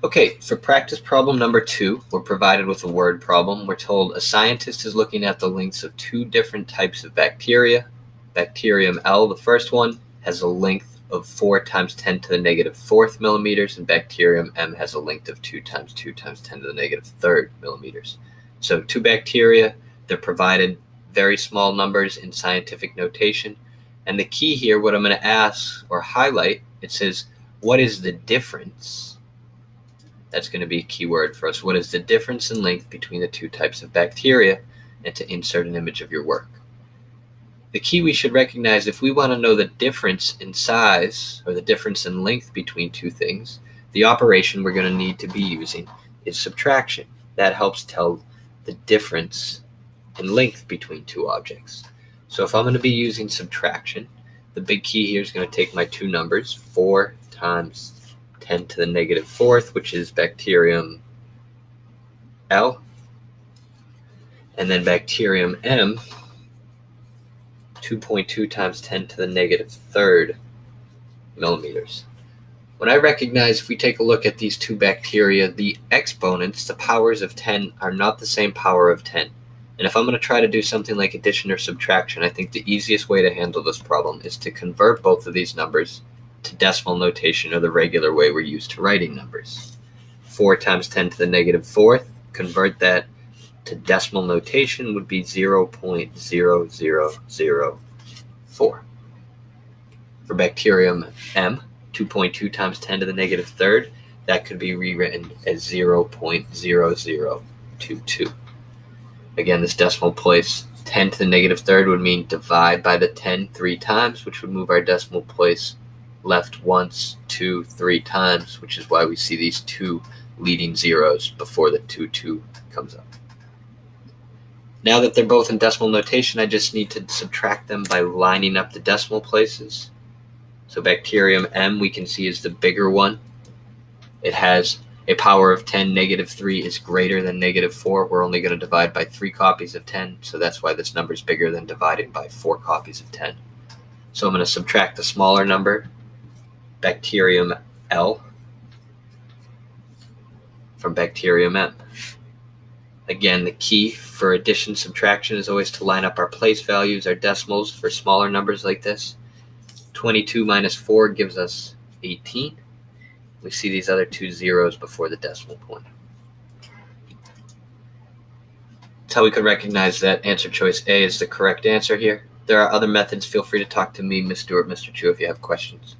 Okay, for practice problem number 2, we're provided with a word problem. We're told a scientist is looking at the lengths of 2 different types of bacteria. Bacterium L, the first one, has a length of 4 times 10 to the negative 4th millimeters, and bacterium M has a length of 2 times 2 times 10 to the negative 3rd millimeters. So 2 bacteria, they're provided very small numbers in scientific notation. And the key here, what I'm going to ask or highlight, it says, what is the difference? That's going to be a key word for us. What is the difference in length between the 2 types of bacteria? And to insert an image of your work. The key we should recognize, if we want to know the difference in size or the difference in length between 2 things, the operation we're going to need to be using is subtraction. That helps tell the difference in length between 2 objects. So if I'm going to be using subtraction, the big key here is going to take my 2 numbers, 4 times 10 to the negative 4th, which is bacterium L, and then bacterium M, 2.2 times 10 to the negative 3rd millimeters. When I recognize, if we take a look at these 2 bacteria, the exponents, the powers of 10, are not the same power of 10. And if I'm going to try to do something like addition or subtraction, I think the easiest way to handle this problem is to convert both of these numbers to decimal notation, or the regular way we're used to writing numbers. 4 times 10 to the negative 4th, convert that to decimal notation, would be 0.0004. For bacterium M, 2.2 times 10 to the negative 3rd, that could be rewritten as 0.0022. Again, this decimal place, 10 to the negative 3rd, would mean divide by the 10 3 times, which would move our decimal place left once, 2, 3 times, which is why we see these 2 leading zeros before the 2 comes up. Now that they're both in decimal notation, I just need to subtract them by lining up the decimal places. So bacterium M, we can see, is the bigger one. It has a power of 10. Negative 3 is greater than negative 4. We're only going to divide by 3 copies of 10, so that's why this number is bigger than dividing by 4 copies of 10. So I'm going to subtract the smaller number, bacterium L, from bacterium M. Again, the key for addition subtraction is always to line up our place values, our decimals, for smaller numbers like this. 22 minus 4 gives us 18. We see these other 2 zeros before the decimal point. That's how we could recognize that answer choice A is the correct answer here. If there are other methods, feel free to talk to me, Ms. Stewart, Mr. Chu, if you have questions.